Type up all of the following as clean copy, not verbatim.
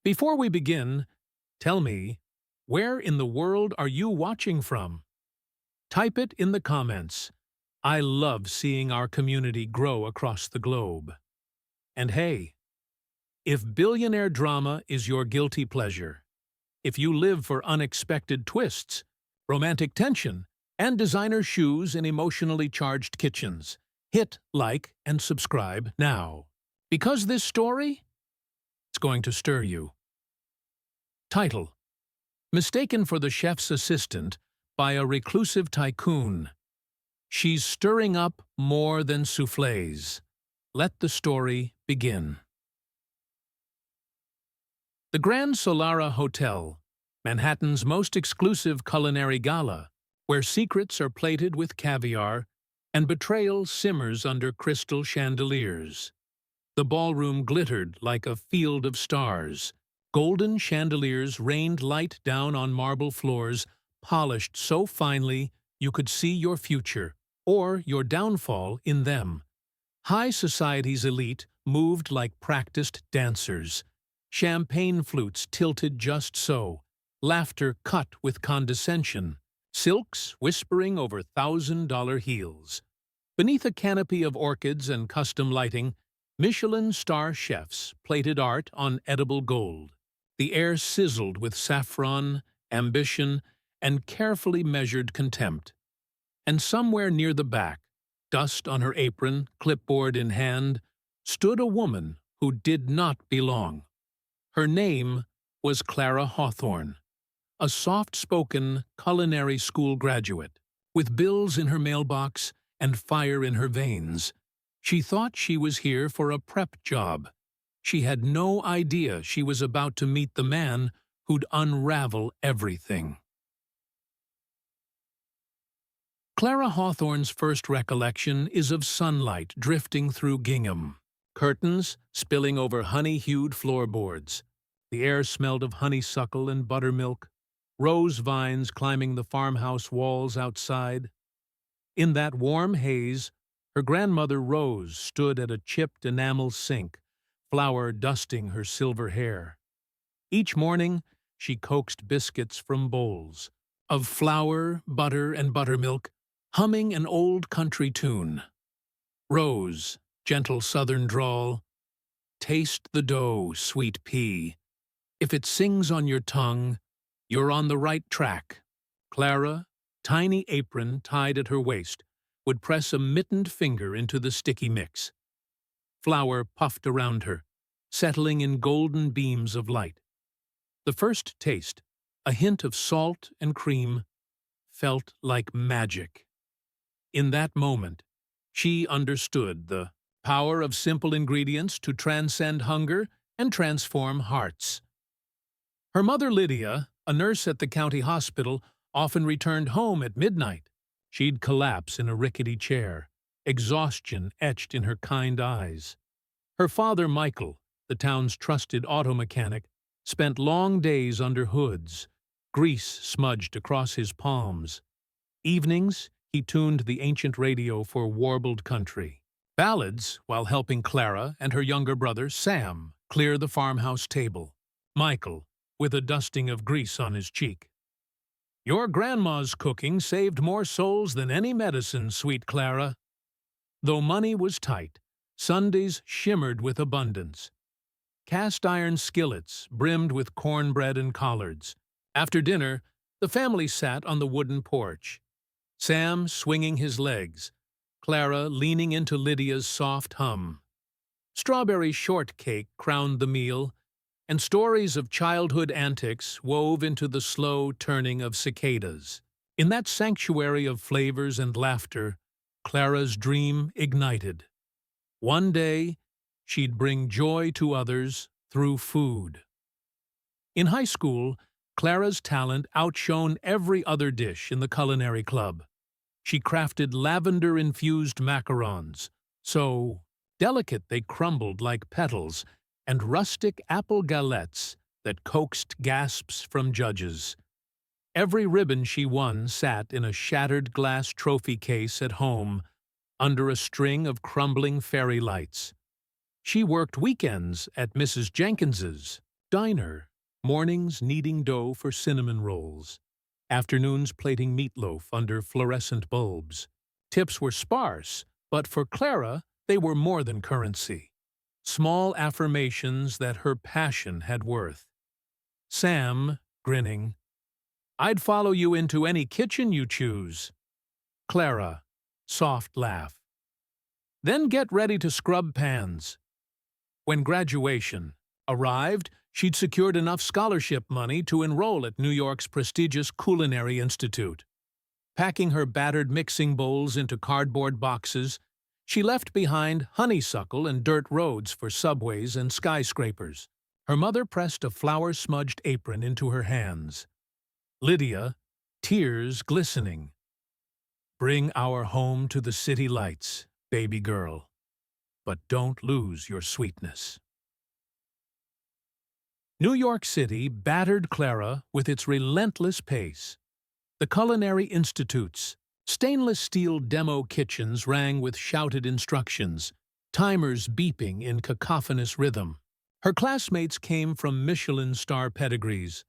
Before we begin, tell me, where in the world are you watching from? Type it in the comments. I love seeing our community grow across the globe. And hey, if billionaire drama is your guilty pleasure, if you live for unexpected twists, romantic tension, and designer shoes in emotionally charged kitchens, hit like and subscribe now. Because this story, it's going to stir you. Title: Mistaken for the chef's assistant by a reclusive tycoon. She's stirring up more than soufflés. Let the story begin. The Grand Solara Hotel, Manhattan's most exclusive culinary gala, where secrets are plated with caviar and betrayal simmers under crystal chandeliers. The ballroom glittered like a field of stars. Golden chandeliers rained light down on marble floors, polished so finely you could see your future, or your downfall, in them. High society's elite moved like practiced dancers. Champagne flutes tilted just so, laughter cut with condescension, silks whispering over $1,000 heels. Beneath a canopy of orchids and custom lighting, Michelin star chefs plated art on edible gold. The air sizzled with saffron, ambition, and carefully measured contempt. And somewhere near the back, dust on her apron, clipboard in hand, stood a woman who did not belong. Her name was Clara Hawthorne, a soft-spoken culinary school graduate. With bills in her mailbox and fire in her veins, she thought she was here for a prep job. She had no idea she was about to meet the man who'd unravel everything. Clara Hawthorne's first recollection is of sunlight drifting through gingham, curtains spilling over honey-hued floorboards. The air smelled of honeysuckle and buttermilk, rose vines climbing the farmhouse walls outside. In that warm haze, her grandmother Rose stood at a chipped enamel sink, flour dusting her silver hair. Each morning, she coaxed biscuits from bowls of flour, butter, and buttermilk, humming an old country tune. Rose, gentle southern drawl, taste the dough, sweet pea. If it sings on your tongue, you're on the right track. Clara, tiny apron tied at her waist, would press a mittened finger into the sticky mix. Flour puffed around her, settling in golden beams of light. The first taste, a hint of salt and cream, felt like magic. In that moment, she understood the power of simple ingredients to transcend hunger and transform hearts. Her mother Lydia, a nurse at the county hospital, often returned home at midnight. She'd collapse in a rickety chair, exhaustion etched in her kind eyes. Her father Michael, the town's trusted auto mechanic, spent long days under hoods, grease smudged across his palms. Evenings, he tuned the ancient radio for warbled country ballads while helping Clara and her younger brother Sam clear the farmhouse table. Michael, with a dusting of grease on his cheek. Your grandma's cooking saved more souls than any medicine, sweet Clara. Though money was tight, Sundays shimmered with abundance. Cast-iron skillets brimmed with cornbread and collards. After dinner, the family sat on the wooden porch, Sam swinging his legs, Clara leaning into Lydia's soft hum. Strawberry shortcake crowned the meal, and stories of childhood antics wove into the slow turning of cicadas. In that sanctuary of flavors and laughter, Clara's dream ignited. One day, she'd bring joy to others through food. In high school, Clara's talent outshone every other dish in the culinary club. She crafted lavender-infused macarons, so delicate they crumbled like petals, and rustic apple galettes that coaxed gasps from judges. Every ribbon she won sat in a shattered glass trophy case at home, under a string of crumbling fairy lights. She worked weekends at Mrs. Jenkins's, Diner, mornings kneading dough for cinnamon rolls, afternoons plating meatloaf under fluorescent bulbs. Tips were sparse, but for Clara, they were more than currency. Small affirmations that her passion had worth. Sam, grinning, "I'd follow you into any kitchen you choose." Clara, soft laugh. "Then get ready to scrub pans." When graduation arrived, she'd secured enough scholarship money to enroll at New York's prestigious Culinary Institute. Packing her battered mixing bowls into cardboard boxes, she left behind honeysuckle and dirt roads for subways and skyscrapers. Her mother pressed a flour-smudged apron into her hands. Lydia, tears glistening. "Bring our home to the city lights, baby girl. But don't lose your sweetness." New York City battered Clara with its relentless pace. The Culinary Institute's stainless steel demo kitchens rang with shouted instructions, timers beeping in cacophonous rhythm. Her classmates came from Michelin star pedigrees.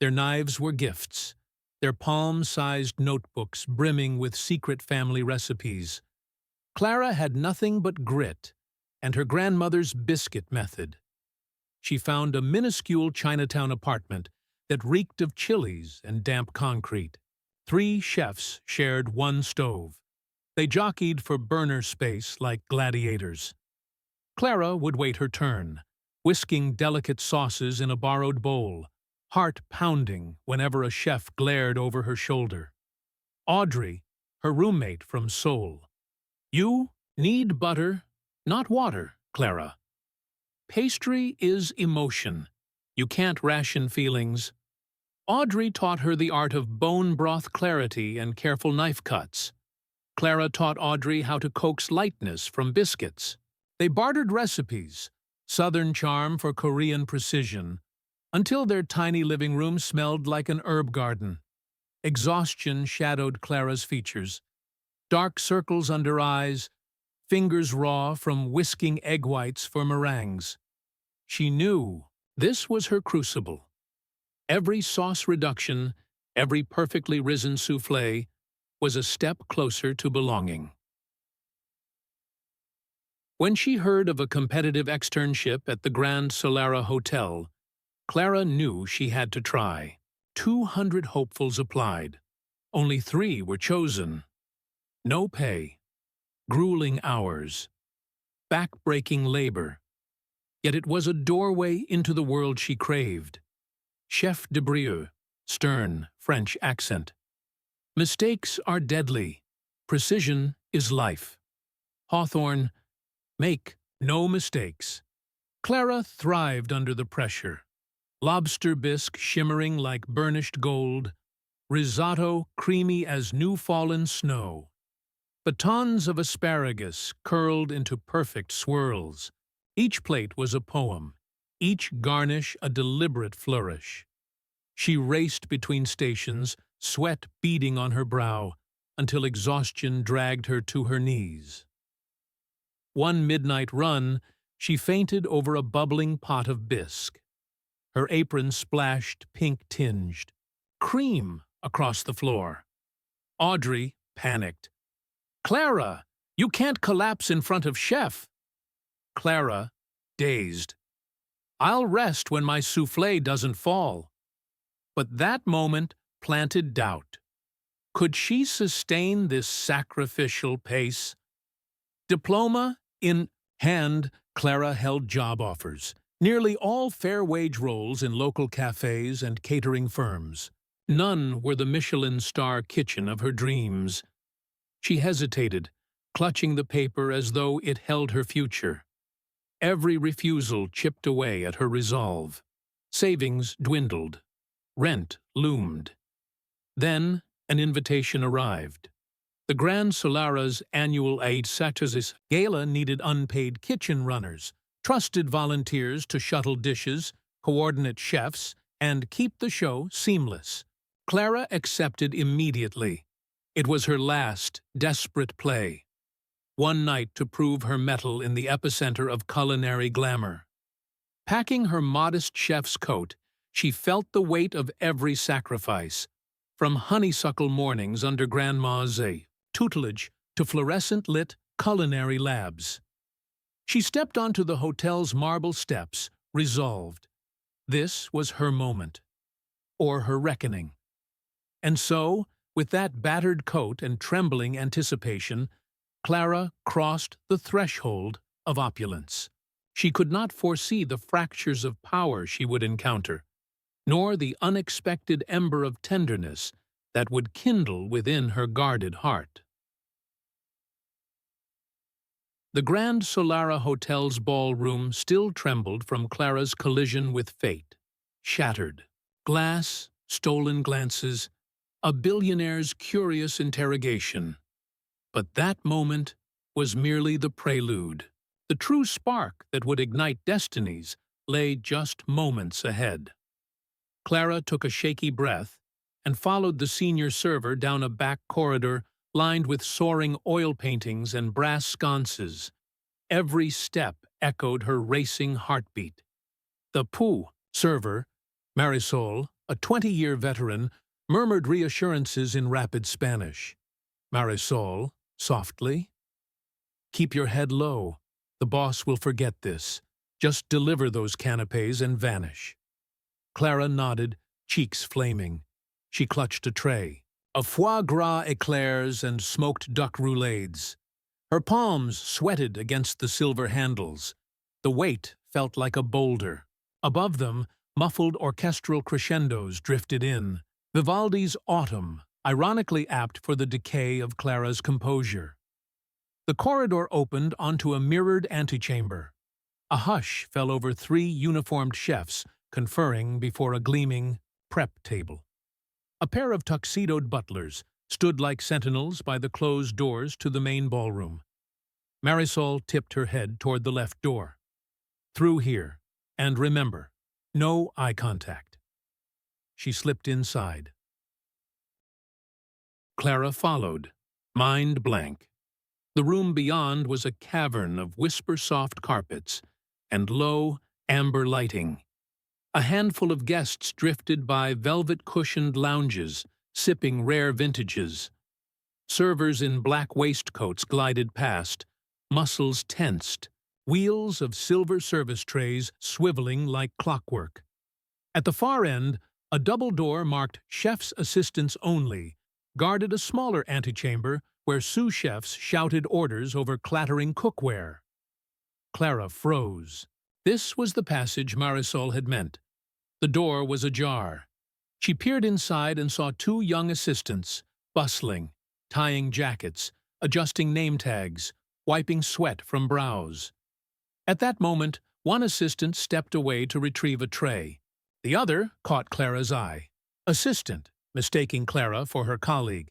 Their knives were gifts, their palm-sized notebooks brimming with secret family recipes. Clara had nothing but grit and her grandmother's biscuit method. She found a minuscule Chinatown apartment that reeked of chilies and damp concrete. 3 chefs shared one stove. They jockeyed for burner space like gladiators. Clara would wait her turn, whisking delicate sauces in a borrowed bowl, heart pounding whenever a chef glared over her shoulder. Audrey, her roommate from Seoul. "You need butter, not water, Clara. Pastry is emotion. You can't ration feelings." Audrey taught her the art of bone broth clarity and careful knife cuts. Clara taught Audrey how to coax lightness from biscuits. They bartered recipes, Southern charm for Korean precision, until their tiny living room smelled like an herb garden. Exhaustion shadowed Clara's features. Dark circles under eyes, fingers raw from whisking egg whites for meringues. She knew this was her crucible. Every sauce reduction, every perfectly risen soufflé was a step closer to belonging. When she heard of a competitive externship at the Grand Solara Hotel, Clara knew she had to try. 200 hopefuls applied. Only 3 were chosen. No pay. Grueling hours. Back-breaking labor. Yet it was a doorway into the world she craved. Chef de Brieux, stern French accent. "Mistakes are deadly. Precision is life." Hawthorne, "Make no mistakes." Clara thrived under the pressure. Lobster bisque shimmering like burnished gold, risotto creamy as new-fallen snow. Batons of asparagus curled into perfect swirls. Each plate was a poem, each garnish a deliberate flourish. She raced between stations, sweat beading on her brow, until exhaustion dragged her to her knees. One midnight run, she fainted over a bubbling pot of bisque. Her apron splashed pink-tinged. Cream across the floor. Audrey panicked. "Clara, you can't collapse in front of Chef." Clara, dazed. "I'll rest when my soufflé doesn't fall." But that moment planted doubt. Could she sustain this sacrificial pace? Diploma in hand, Clara held job offers. Nearly all fair-wage roles in local cafes and catering firms. None were the Michelin star kitchen of her dreams. She hesitated, clutching the paper as though it held her future. Every refusal chipped away at her resolve. Savings dwindled. Rent loomed. Then an invitation arrived. The Grand Solara's annual Inciting Gala needed unpaid kitchen runners, trusted volunteers to shuttle dishes, coordinate chefs, and keep the show seamless. Clara accepted immediately. It was her last, desperate play. One night to prove her mettle in the epicenter of culinary glamour. Packing her modest chef's coat, she felt the weight of every sacrifice, from honeysuckle mornings under Grandma's tutelage to fluorescent-lit culinary labs. She stepped onto the hotel's marble steps, resolved. This was her moment, or her reckoning. And so, with that battered coat and trembling anticipation, Clara crossed the threshold of opulence. She could not foresee the fractures of power she would encounter, nor the unexpected ember of tenderness that would kindle within her guarded heart. The Grand Solara Hotel's ballroom still trembled from Clara's collision with fate. Shattered. Glass, stolen glances, a billionaire's curious interrogation. But that moment was merely the prelude. The true spark that would ignite destinies lay just moments ahead. Clara took a shaky breath and followed the senior server down a back corridor lined with soaring oil paintings and brass sconces. Every step echoed her racing heartbeat. The server, Marisol, a 20-year veteran, murmured reassurances in rapid Spanish. Marisol, softly, "Keep your head low. The boss will forget this. Just deliver those canapés and vanish." Clara nodded, cheeks flaming. She clutched a tray of foie gras eclairs and smoked duck roulades. Her palms sweated against the silver handles. The weight felt like a boulder. Above them, muffled orchestral crescendos drifted in. Vivaldi's Autumn, ironically apt for the decay of Clara's composure. The corridor opened onto a mirrored antechamber. A hush fell over 3 uniformed chefs conferring before a gleaming prep table. A pair of tuxedoed butlers stood like sentinels by the closed doors to the main ballroom. Marisol tipped her head toward the left door. "Through here, and remember, no eye contact." She slipped inside. Clara followed, mind blank. The room beyond was a cavern of whisper-soft carpets and low, amber lighting. A handful of guests drifted by velvet-cushioned lounges, sipping rare vintages. Servers in black waistcoats glided past, muscles tensed, wheels of silver service trays swiveling like clockwork. At the far end, a double door marked Chef's Assistants Only guarded a smaller antechamber where sous chefs shouted orders over clattering cookware. Clara froze. This was the passage Marisol had meant. The door was ajar. She peered inside and saw 2 young assistants, bustling, tying jackets, adjusting name tags, wiping sweat from brows. At that moment, one assistant stepped away to retrieve a tray. The other caught Clara's eye. Assistant, mistaking Clara for her colleague.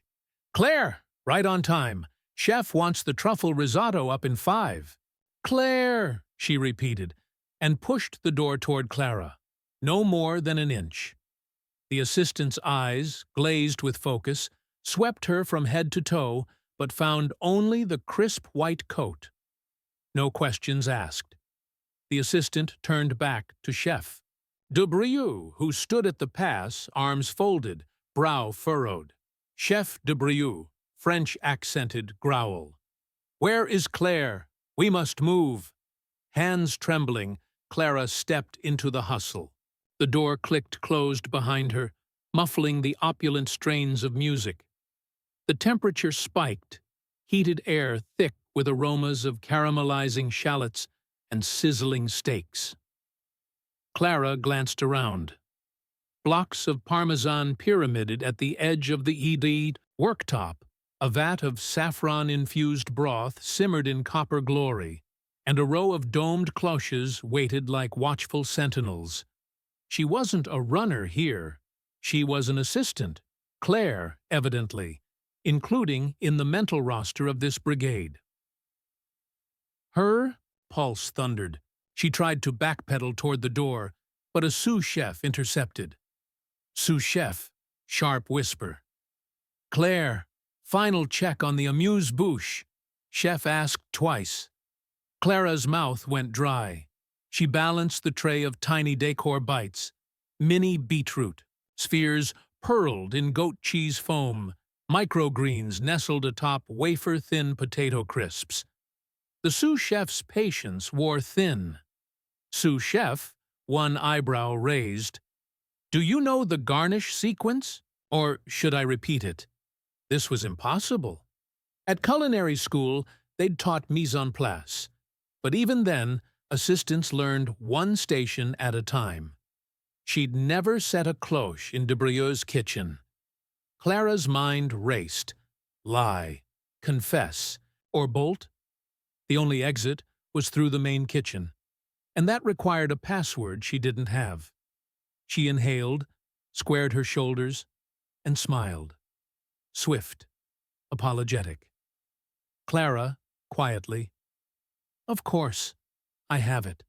"Claire, right on time. Chef wants the truffle risotto up in 5. "Claire," she repeated, and pushed the door toward Clara. No more than an inch. The assistant's eyes, glazed with focus, swept her from head to toe, but found only the crisp white coat. No questions asked. The assistant turned back to Chef de Brieux, who stood at the pass, arms folded, brow furrowed. Chef de Brieux, French-accented growl. "Where is Claire? We must move." Hands trembling, Clara stepped into the hustle. The door clicked closed behind her, muffling the opulent strains of music. The temperature spiked, heated air thick with aromas of caramelizing shallots and sizzling steaks. Clara glanced around. Blocks of Parmesan pyramided at the edge of the ED worktop. A vat of saffron-infused broth simmered in copper glory, and a row of domed cloches waited like watchful sentinels. She wasn't a runner here. She was an assistant, Claire, evidently, including in the mental roster of this brigade. Her pulse thundered. She tried to backpedal toward the door, but a sous chef intercepted. Sous chef, sharp whisper. "Claire, final check on the amuse-bouche." Chef asked twice. Clara's mouth went dry. She balanced the tray of tiny decor bites, mini beetroot, spheres pearled in goat cheese foam, microgreens nestled atop wafer-thin potato crisps. The sous chef's patience wore thin. Sous chef, one eyebrow raised. "Do you know the garnish sequence? Or should I repeat it?" This was impossible. At culinary school, they'd taught mise en place. But even then, assistants learned one station at a time. She'd never set a cloche in de Brieux's kitchen. Clara's mind raced. Lie, confess, or bolt? The only exit was through the main kitchen, and that required a password she didn't have. She inhaled, squared her shoulders, and smiled. Swift, apologetic. Clara, quietly, "Of course, I have it."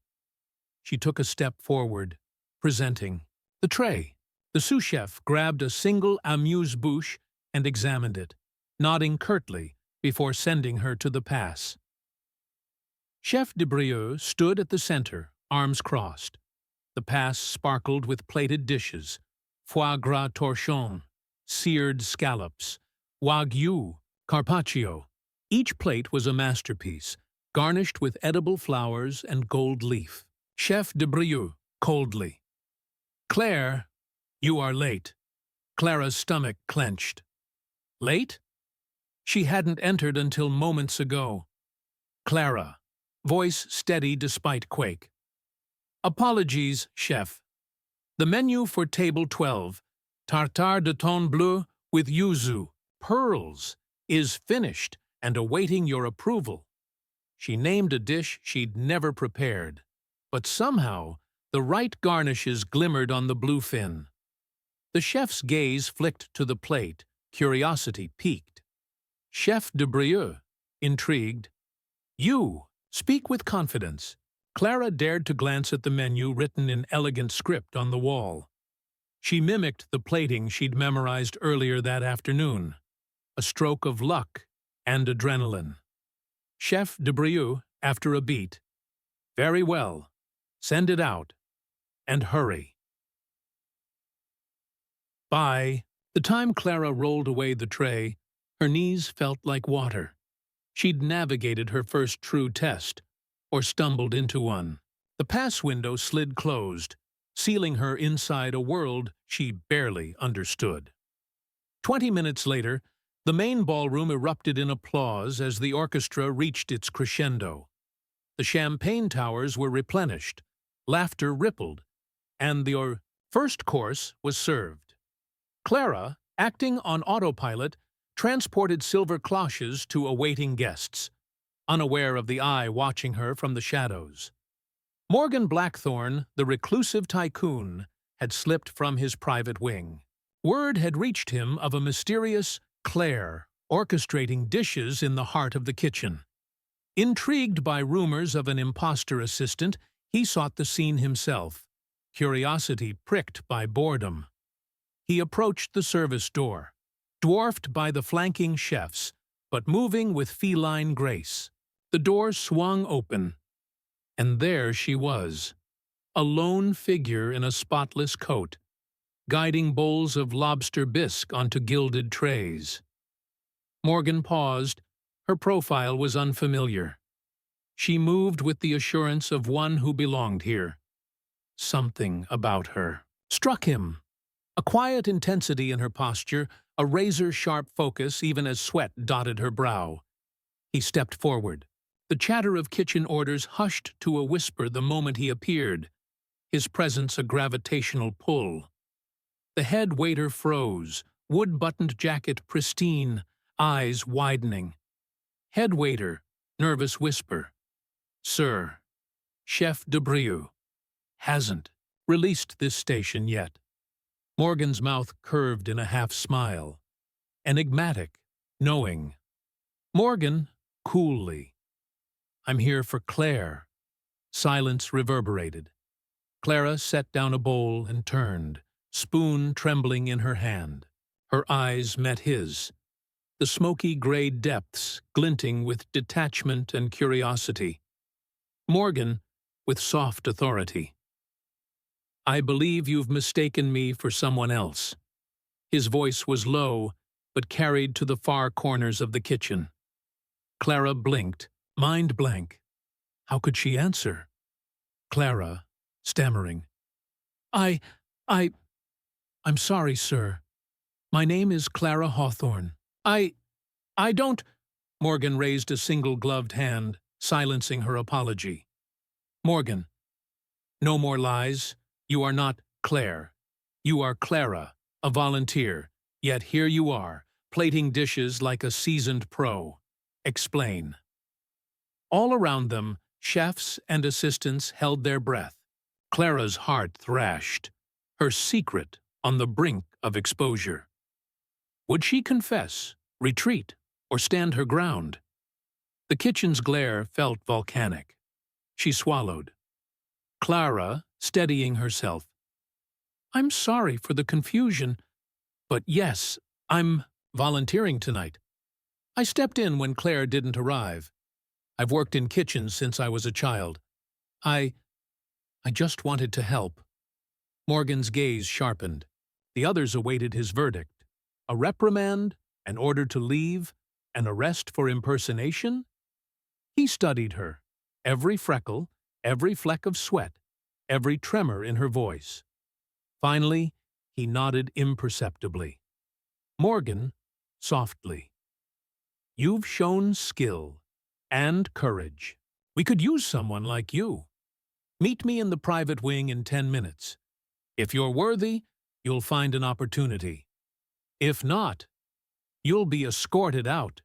She took a step forward, presenting the tray. The sous chef grabbed a single amuse-bouche and examined it, nodding curtly before sending her to the pass. Chef de Brieux stood at the center, arms crossed. The pass sparkled with plated dishes, foie gras torchon, seared scallops, wagyu, carpaccio. Each plate was a masterpiece, garnished with edible flowers and gold leaf. Chef de Brieux, coldly, "Claire, you are late." Clara's stomach clenched. Late? She hadn't entered until moments ago. Clara, voice steady despite quake. "Apologies, chef. The menu for table 12, tartare de thon bleu with yuzu, pearls, is finished and awaiting your approval." She named a dish she'd never prepared, but somehow the right garnishes glimmered on the bluefin. The chef's gaze flicked to the plate, curiosity piqued. Chef de Brieux, intrigued, "You, speak with confidence." Clara dared to glance at the menu written in elegant script on the wall. She mimicked the plating she'd memorized earlier that afternoon. A stroke of luck and adrenaline. Chef de Brieux, after a beat, "Very well. Send it out. And hurry." By the time Clara rolled away the tray, her knees felt like water. She'd navigated her first true test, or stumbled into one. The pass window slid closed, sealing her inside a world she barely understood. 20 minutes later, the main ballroom erupted in applause as the orchestra reached its crescendo. The champagne towers were replenished, laughter rippled, and the first course was served. Clara, acting on autopilot, transported silver cloches to awaiting guests, unaware of the eye watching her from the shadows. Morgan Blackthorne, the Reclusive Tycoon, had slipped from his private wing. Word had reached him of a mysterious Claire orchestrating dishes in the heart of the kitchen. Intrigued by rumors of an imposter assistant, he sought the scene himself, curiosity pricked by boredom. He approached the service door, dwarfed by the flanking chefs, but moving with feline grace. The door swung open, and there she was, a lone figure in a spotless coat, guiding bowls of lobster bisque onto gilded trays. Morgan paused. Her profile was unfamiliar. She moved with the assurance of one who belonged here. Something about her struck him. A quiet intensity in her posture, a razor-sharp focus even as sweat dotted her brow. He stepped forward. The chatter of kitchen orders hushed to a whisper the moment he appeared, his presence a gravitational pull. The head waiter froze, wood-buttoned jacket pristine, eyes widening. Head waiter, nervous whisper. "Sir, Chef de Brieux hasn't released this station yet." Morgan's mouth curved in a half-smile. Enigmatic, knowing. Morgan, coolly. "I'm here for Claire." Silence reverberated. Clara set down a bowl and turned, spoon trembling in her hand. Her eyes met his, the smoky gray depths glinting with detachment and curiosity. Morgan, with soft authority. "I believe you've mistaken me for someone else." His voice was low, but carried to the far corners of the kitchen. Clara blinked, mind blank. How could she answer? Clara, stammering. I, I, I'm sorry, sir. My name is Clara Hawthorne. I don't—" Morgan raised a single-gloved hand, silencing her apology. "Morgan, no more lies. You are not Claire. You are Clara, a volunteer, yet here you are, plating dishes like a seasoned pro. Explain." All around them, chefs and assistants held their breath. Clara's heart thrashed, her secret on the brink of exposure. Would she confess, retreat, or stand her ground? The kitchen's glare felt volcanic. She swallowed. Clara, steadying herself. "I'm sorry for the confusion, but yes, I'm volunteering tonight. I stepped in when Claire didn't arrive. I've worked in kitchens since I was a child. I just wanted to help." Morgan's gaze sharpened. The others awaited his verdict. A reprimand, an order to leave, an arrest for impersonation? He studied her, every freckle, every fleck of sweat, every tremor in her voice. Finally, he nodded imperceptibly. Morgan, softly. "You've shown skill and courage. We could use someone like you. Meet me in the private wing in 10 minutes. If you're worthy, you'll find an opportunity. If not, you'll be escorted out."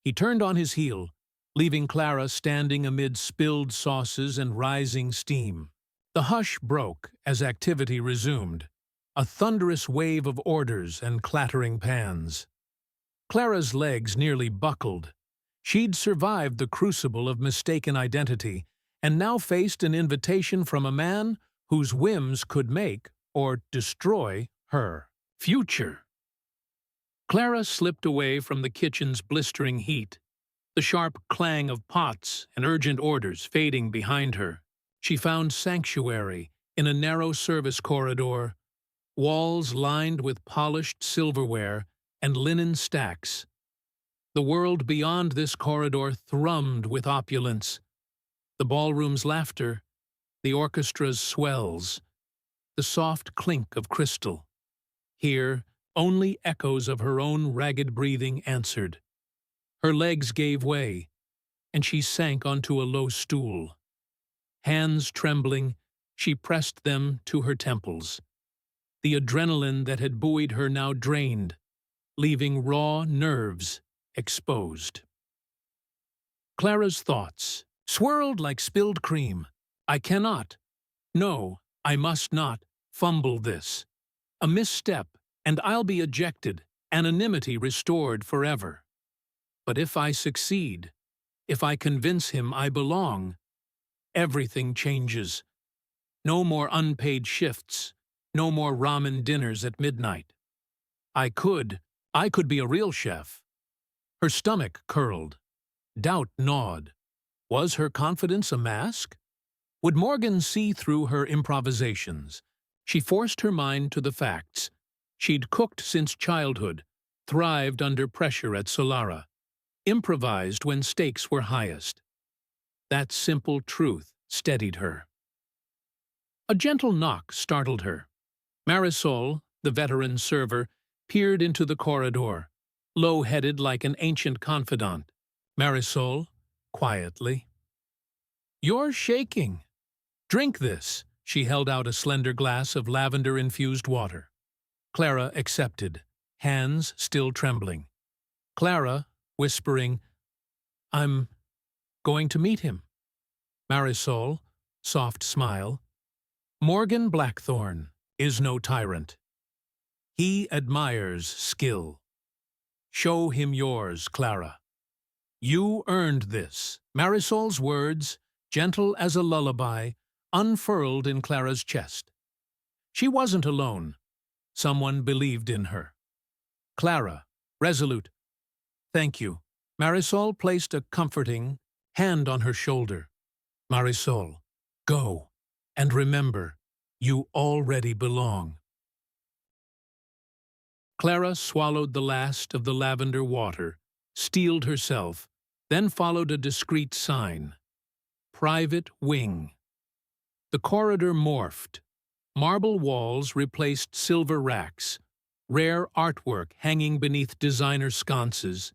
He turned on his heel, leaving Clara standing amid spilled sauces and rising steam. The hush broke as activity resumed, a thunderous wave of orders and clattering pans. Clara's legs nearly buckled. She'd survived the crucible of mistaken identity and now faced an invitation from a man whose whims could make or destroy her future. Clara slipped away from the kitchen's blistering heat, the sharp clang of pots and urgent orders fading behind her. She found sanctuary in a narrow service corridor, walls lined with polished silverware and linen stacks. The world beyond this corridor thrummed with opulence. The ballroom's laughter, the orchestra's swells, the soft clink of crystal. Here, only echoes of her own ragged breathing answered. Her legs gave way, and she sank onto a low stool. Hands trembling, she pressed them to her temples. The adrenaline that had buoyed her now drained, leaving raw nerves exposed. Clara's thoughts swirled like spilled cream. "I cannot. No, I must not fumble this. A misstep, and I'll be ejected, anonymity restored forever. But if I succeed, if I convince him I belong, everything changes. No more unpaid shifts, no more ramen dinners at midnight. I could be a real chef." Her stomach curled. Doubt gnawed. Was her confidence a mask? Would Morgan see through her improvisations? She forced her mind to the facts. She'd cooked since childhood, thrived under pressure at Solara, improvised when stakes were highest. That simple truth steadied her. A gentle knock startled her. Marisol, the veteran server, peered into the corridor, low-headed like an ancient confidant. Marisol, quietly. "You're shaking. Drink this." She held out a slender glass of lavender-infused water. Clara accepted, hands still trembling. Clara, whispering, "I'm going to meet him." Marisol, soft smile. "Morgan Blackthorne is no tyrant. He admires skill. Show him yours, Clara. You earned this." Marisol's words, gentle as a lullaby, unfurled in Clara's chest. She wasn't alone. Someone believed in her. Clara, resolute. "Thank you." Marisol placed a comforting hand on her shoulder. "Marisol, Go, and remember, you already belong. Clara swallowed the last of the lavender water, steeled herself, then followed a discreet sign. Private wing. The corridor morphed. Marble walls replaced silver racks, rare artwork hanging beneath designer sconces,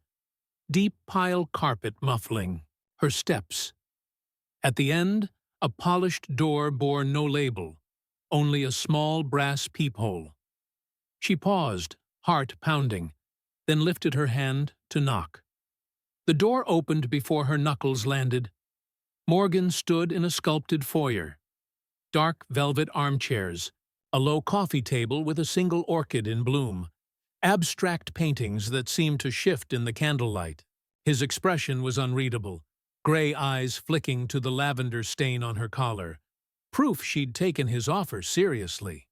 deep pile carpet muffling her steps. At the end, a polished door bore no label, only a small brass peephole. She paused, heart pounding, then lifted her hand to knock. The door opened before her knuckles landed. Morgan stood in a sculpted foyer. Dark velvet armchairs, a low coffee table with a single orchid in bloom, abstract paintings that seemed to shift in the candlelight. His expression was unreadable, gray eyes flicking to the lavender stain on her collar, proof she'd taken his offer seriously.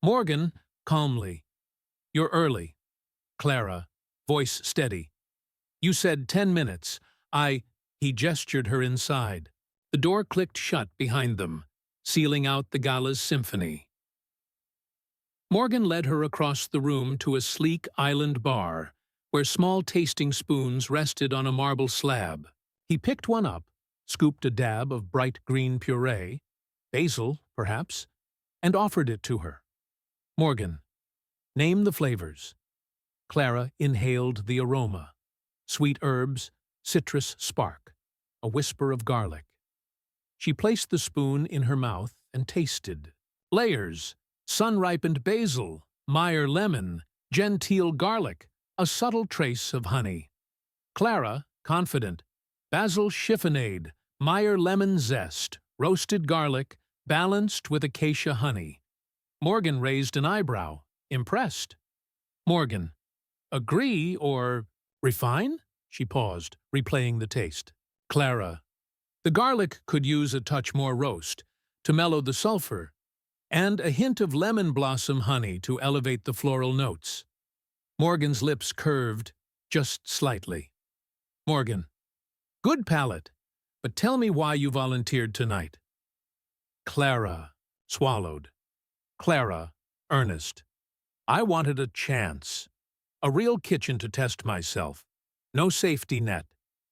Morgan, calmly, "You're early." Clara, voice steady, "You said 10 minutes. He gestured her inside. The door clicked shut behind them, sealing out the gala's symphony. Morgan led her across the room to a sleek island bar, where small tasting spoons rested on a marble slab. He picked one up, scooped a dab of bright green puree, basil, perhaps, and offered it to her. "Morgan, name the flavors." Clara inhaled the aroma. Sweet herbs, citrus spark, a whisper of garlic. She placed the spoon in her mouth and tasted. Layers, sun-ripened basil, Meyer lemon, genteel garlic, a subtle trace of honey. Clara, confident, basil chiffonade, Meyer lemon zest, roasted garlic, balanced with acacia honey. Morgan raised an eyebrow, impressed. Morgan, agree or refine? She paused, replaying the taste. Clara, the garlic could use a touch more roast to mellow the sulfur, and a hint of lemon blossom honey to elevate the floral notes. Morgan's lips curved, just slightly. Morgan, good palate, but tell me why you volunteered tonight. Clara, swallowed. Clara, earnest. I wanted a chance. A real kitchen to test myself. No safety net.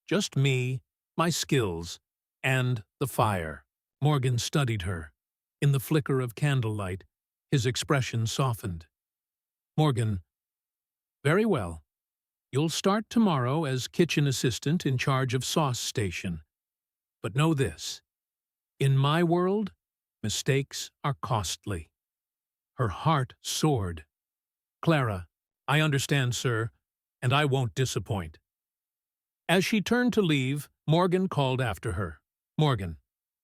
Just me, my skills, and the fire. Morgan studied her. In the flicker of candlelight, his expression softened. Morgan, very well. You'll start tomorrow as kitchen assistant in charge of sauce station. But know this. In my world, mistakes are costly. Her heart soared. Clara, I understand, sir, and I won't disappoint. As she turned to leave, Morgan called after her. Morgan,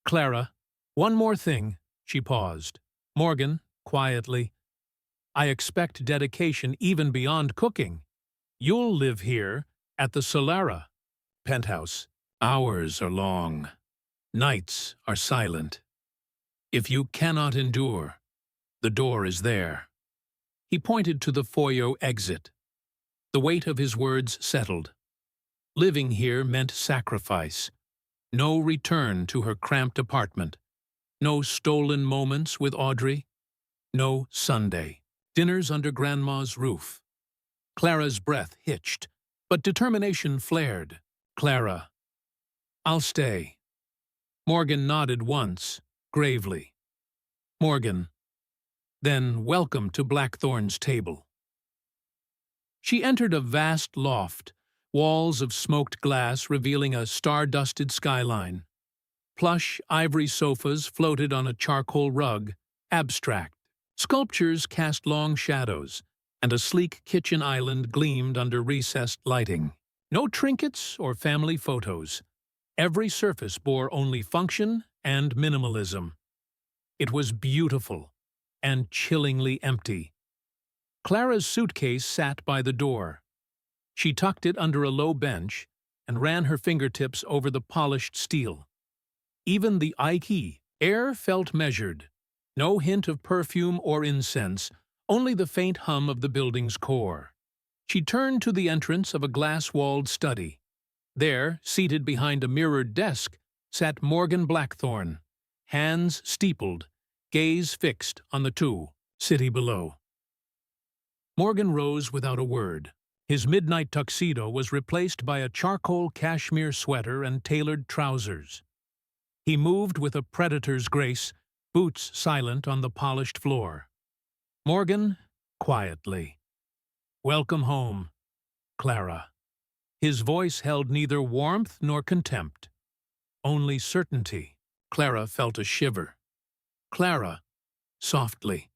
Clara, one more thing. She paused. Morgan, quietly, I expect dedication even beyond cooking. You'll live here, at the Solara penthouse. Hours are long. Nights are silent. If you cannot endure, the door is there. He pointed to the foyer exit. The weight of his words settled. Living here meant sacrifice. No return to her cramped apartment. No stolen moments with Audrey. No Sunday. Dinners under Grandma's roof. Clara's breath hitched, but determination flared. Clara, I'll stay. Morgan nodded once, gravely. Morgan, then welcome to Blackthorne's table. She entered a vast loft, walls of smoked glass revealing a star-dusted skyline. Plush ivory sofas floated on a charcoal rug, abstract. Sculptures cast long shadows, and a sleek kitchen island gleamed under recessed lighting. No trinkets or family photos. Every surface bore only function and minimalism. It was beautiful and chillingly empty. Clara's suitcase sat by the door. She tucked it under a low bench and ran her fingertips over the polished steel. Even the air felt measured. No hint of perfume or incense, only the faint hum of the building's core. She turned to the entrance of a glass-walled study. There, seated behind a mirrored desk, sat Morgan Blackthorne, hands steepled, gaze fixed on the city below. Morgan rose without a word. His midnight tuxedo was replaced by a charcoal cashmere sweater and tailored trousers. He moved with a predator's grace, boots silent on the polished floor. Morgan, quietly. "Welcome home, Clara." His voice held neither warmth nor contempt, only certainty. Clara felt a shiver. "Clara," softly.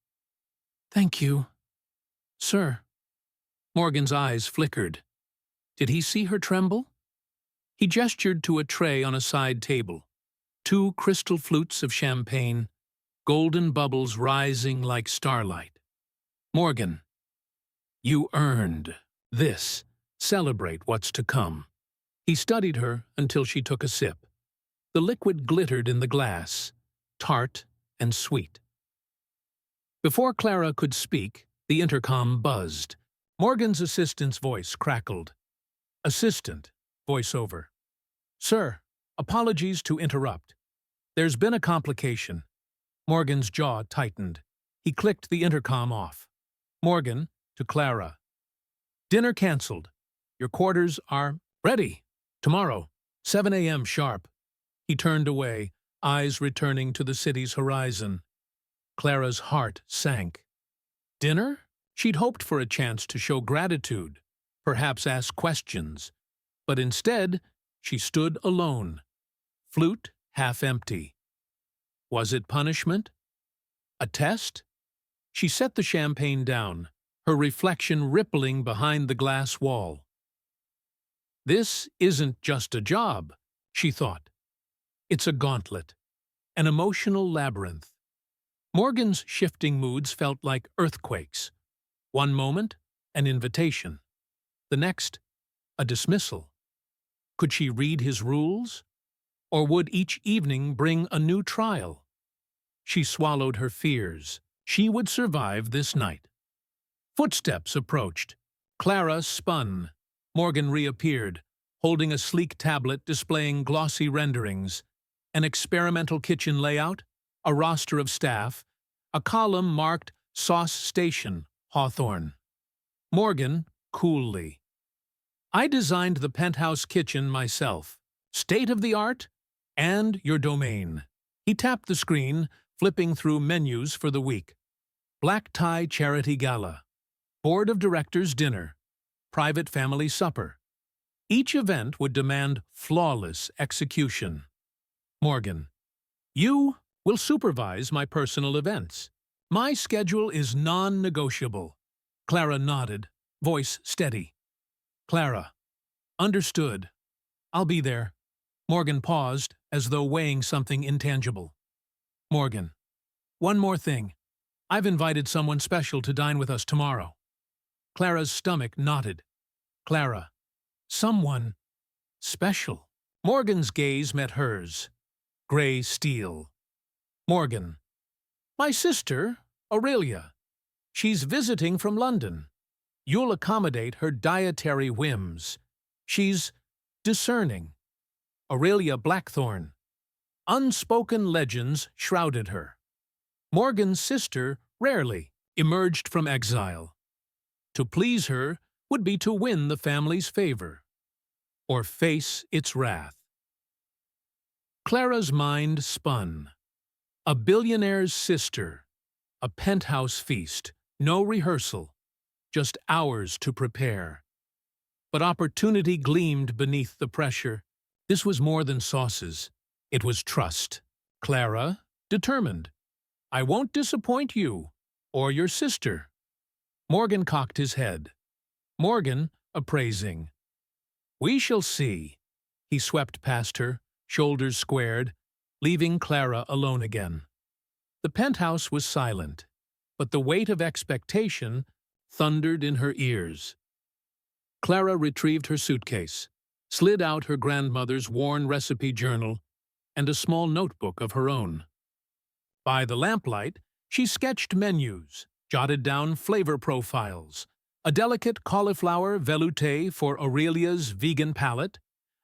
"Thank you, sir." Morgan's eyes flickered. Did he see her tremble? He gestured to a tray on a side table. 2 crystal flutes of champagne, golden bubbles rising like starlight. "Morgan, you earned this. Celebrate what's to come." He studied her until she took a sip. The liquid glittered in the glass, tart and sweet. Before Clara could speak, the intercom buzzed. Morgan's assistant's voice crackled. "Assistant," voiceover. "Sir, apologies to interrupt. There's been a complication." Morgan's jaw tightened. He clicked the intercom off. Morgan, to Clara. "Dinner cancelled. Your quarters are ready. Tomorrow, 7 a.m. sharp." He turned away, eyes returning to the city's horizon. Clara's heart sank. Dinner? She'd hoped for a chance to show gratitude, perhaps ask questions. But instead, she stood alone, flute half empty. Was it punishment? A test? She set the champagne down, her reflection rippling behind the glass wall. This isn't just a job, she thought. It's a gauntlet, an emotional labyrinth. Morgan's shifting moods felt like earthquakes. One moment, an invitation. The next, a dismissal. Could she read his rules? Or would each evening bring a new trial? She swallowed her fears. She would survive this night. Footsteps approached. Clara spun. Morgan reappeared, holding a sleek tablet displaying glossy renderings, an experimental kitchen layout, a roster of staff, a column marked Sauce Station, Hawthorne. Morgan, coolly. "I designed the penthouse kitchen myself. State-of-the-art and your domain." He tapped the screen, flipping through menus for the week. Black tie charity gala. Board of directors dinner. Private family supper. Each event would demand flawless execution. Morgan, "You will supervise my personal events. My schedule is non-negotiable." Clara nodded, voice steady. "Clara, understood. I'll be there." Morgan paused, as though weighing something intangible. Morgan, "One more thing. I've invited someone special to dine with us tomorrow." Clara's stomach knotted. Clara, "Someone special?" Morgan's gaze met hers. Gray steel. Morgan, "My sister, Aurelia. She's visiting from London. You'll accommodate her dietary whims. She's discerning." Aurelia Blackthorne. Unspoken legends shrouded her. Morgan's sister rarely emerged from exile. To please her would be to win the family's favor, or face its wrath. Clara's mind spun. A billionaire's sister, a penthouse feast, no rehearsal, just hours to prepare. But opportunity gleamed beneath the pressure. This was more than sauces. It was trust. Clara, determined. "I won't disappoint you, or your sister." Morgan cocked his head. Morgan, appraising. "We shall see." He swept past her, shoulders squared, leaving Clara alone again. The penthouse was silent, but the weight of expectation thundered in her ears. Clara retrieved her suitcase, slid out her grandmother's worn recipe journal, and a small notebook of her own. By the lamplight, she sketched menus, jotted down flavor profiles, a delicate cauliflower velouté for Aurelia's vegan palate,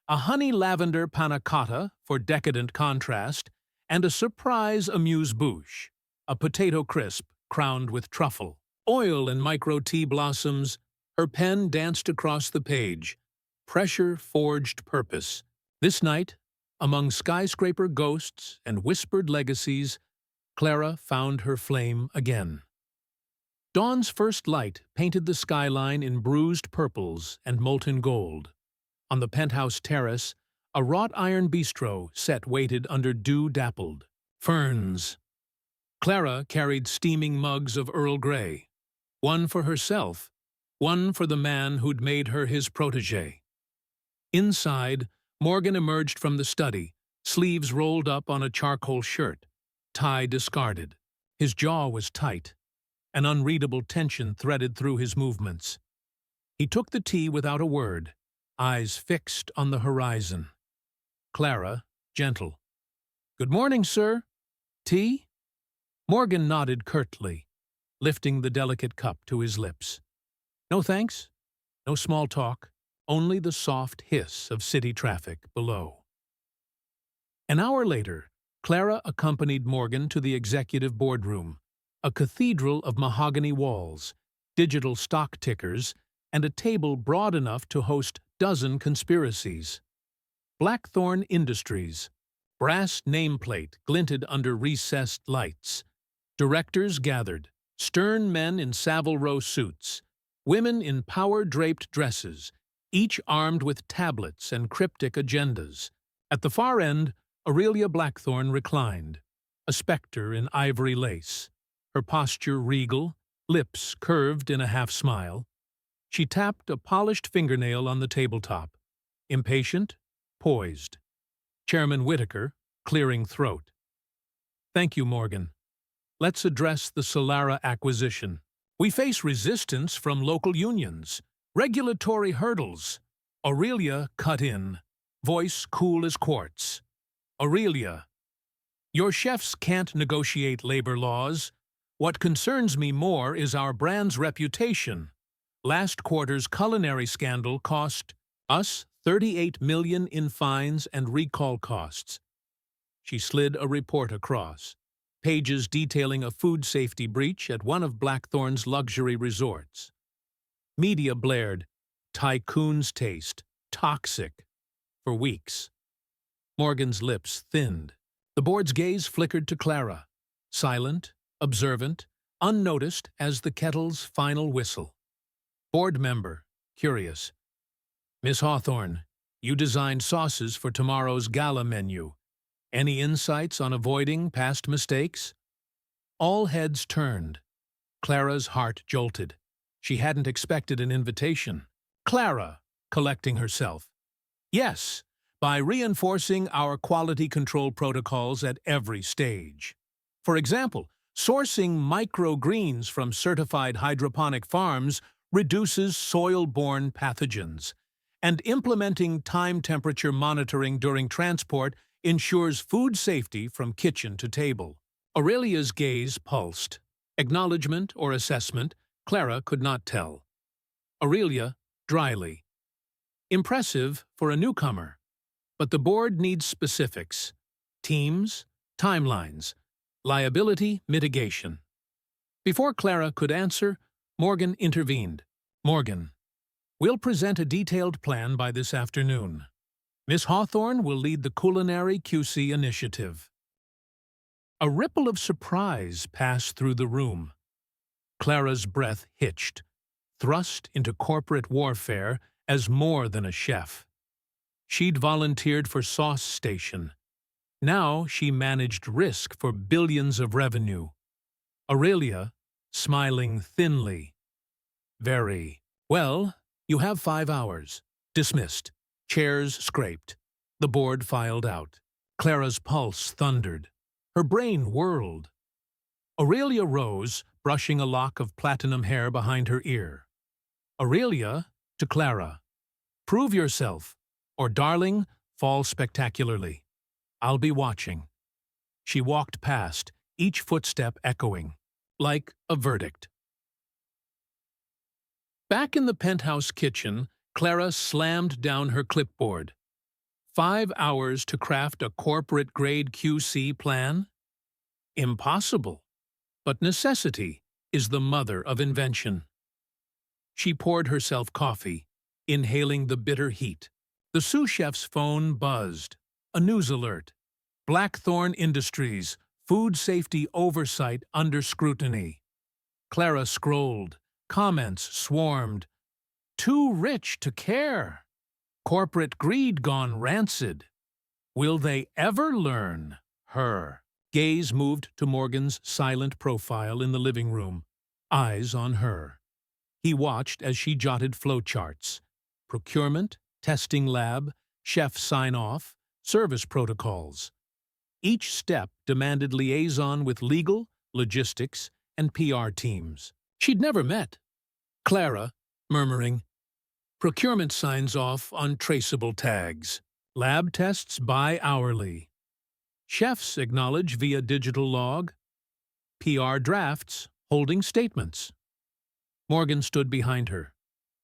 a honey lavender panna cotta for decadent contrast, and a surprise amuse-bouche, a potato crisp crowned with truffle. Oil and micro-tea blossoms, her pen danced across the page. Pressure forged purpose. This night, among skyscraper ghosts and whispered legacies, Clara found her flame again. Dawn's first light painted the skyline in bruised purples and molten gold. On the penthouse terrace, a wrought-iron bistro set waited under dew-dappled ferns. Clara carried steaming mugs of Earl Grey, one for herself, one for the man who'd made her his protégé. Inside, Morgan emerged from the study, sleeves rolled up on a charcoal shirt, tie discarded. His jaw was tight. An unreadable tension threaded through his movements. He took the tea without a word, eyes fixed on the horizon. Clara, gentle. "Good morning, sir. Tea?" Morgan nodded curtly, lifting the delicate cup to his lips. No thanks, no small talk, only the soft hiss of city traffic below. An hour later, Clara accompanied Morgan to the executive boardroom, a cathedral of mahogany walls, digital stock tickers, and a table broad enough to host dozen conspiracies. Blackthorne Industries. Brass nameplate glinted under recessed lights. Directors gathered, stern men in Savile Row suits, women in power-draped dresses, each armed with tablets and cryptic agendas. At the far end, Aurelia Blackthorne reclined, a spectre in ivory lace, her posture regal, lips curved in a half-smile. She tapped a polished fingernail on the tabletop, impatient, poised. Chairman Whitaker, clearing throat. "Thank you, Morgan. Let's address the Solara acquisition. We face resistance from local unions, regulatory hurdles." Aurelia cut in, voice cool as quartz. "Aurelia, your chefs can't negotiate labor laws. What concerns me more is our brand's reputation. Last quarter's culinary scandal cost us $38 million in fines and recall costs." She slid a report across, pages detailing a food safety breach at one of Blackthorne's luxury resorts. Media blared, "Tycoon's taste, toxic," for weeks. Morgan's lips thinned. The board's gaze flickered to Clara, silent, observant, unnoticed as the kettle's final whistle. Board member, curious. "Miss Hawthorne, you designed sauces for tomorrow's gala menu. Any insights on avoiding past mistakes?" All heads turned. Clara's heart jolted. She hadn't expected an invitation. Clara, collecting herself. "Yes, by reinforcing our quality control protocols at every stage. For example, sourcing microgreens from certified hydroponic farms reduces soil-borne pathogens, and implementing time-temperature monitoring during transport ensures food safety from kitchen to table." Aurelia's gaze pulsed. Acknowledgement or assessment, Clara could not tell. Aurelia, dryly. "Impressive for a newcomer. But the board needs specifics. Teams, timelines, liability mitigation." Before Clara could answer, Morgan intervened. "Morgan, we'll present a detailed plan by this afternoon. Miss Hawthorne will lead the culinary QC initiative." A ripple of surprise passed through the room. Clara's breath hitched, thrust into corporate warfare as more than a chef. She'd volunteered for sauce station. Now she managed risk for billions of revenue. Aurelia, smiling thinly. "Very well. You have 5 hours. Dismissed." Chairs scraped. The board filed out. Clara's pulse thundered. Her brain whirled. Aurelia rose, brushing a lock of platinum hair behind her ear. Aurelia, to Clara. "Prove yourself, or darling, fall spectacularly. I'll be watching." She walked past, each footstep echoing, like a verdict. Back in the penthouse kitchen, Clara slammed down her clipboard. 5 hours to craft a corporate-grade QC plan? Impossible. But necessity is the mother of invention. She poured herself coffee, inhaling the bitter heat. The sous chef's phone buzzed. A news alert. Blackthorne Industries, food safety oversight under scrutiny. Clara scrolled. Comments swarmed. Too rich to care. Corporate greed gone rancid. Will they ever learn? Her gaze moved to Morgan's silent profile in the living room, eyes on her. He watched as she jotted flowcharts. Procurement, testing lab, chef sign-off, service protocols. Each step demanded liaison with legal, logistics, and PR teams. She'd never met. Clara, murmuring, procurement signs off on traceable tags. Lab tests bi-hourly. Chefs acknowledge via digital log. PR drafts holding statements. Morgan stood behind her.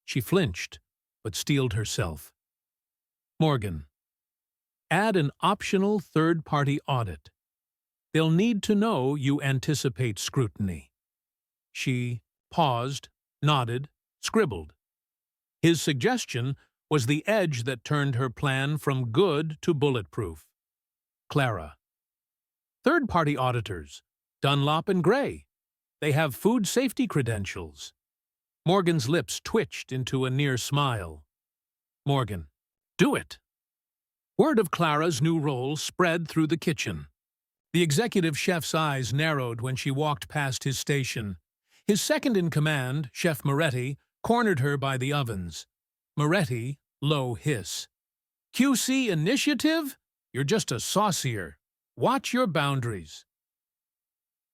She flinched, but steeled herself. Morgan, add an optional third-party audit. They'll need to know you anticipate scrutiny. She paused, nodded, scribbled. His suggestion was the edge that turned her plan from good to bulletproof. Clara. Third-party auditors. Dunlop and Gray. They have food safety credentials. Morgan's lips twitched into a near smile. Morgan. Do it. Word of Clara's new role spread through the kitchen. The executive chef's eyes narrowed when she walked past his station. His second-in-command, Chef Moretti, cornered her by the ovens. Moretti, low hiss. QC initiative? You're just a saucier. Watch your boundaries.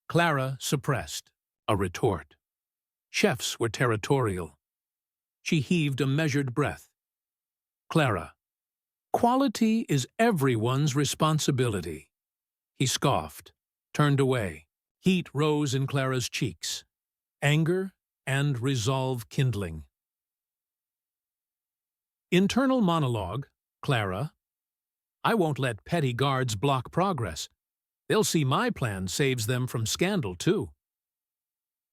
Clara suppressed a retort. Chefs were territorial. She heaved a measured breath. Clara. Quality is everyone's responsibility. He scoffed, turned away. Heat rose in Clara's cheeks. Anger and resolve kindling. Internal monologue, Clara. I won't let petty guards block progress. They'll see my plan saves them from scandal, too.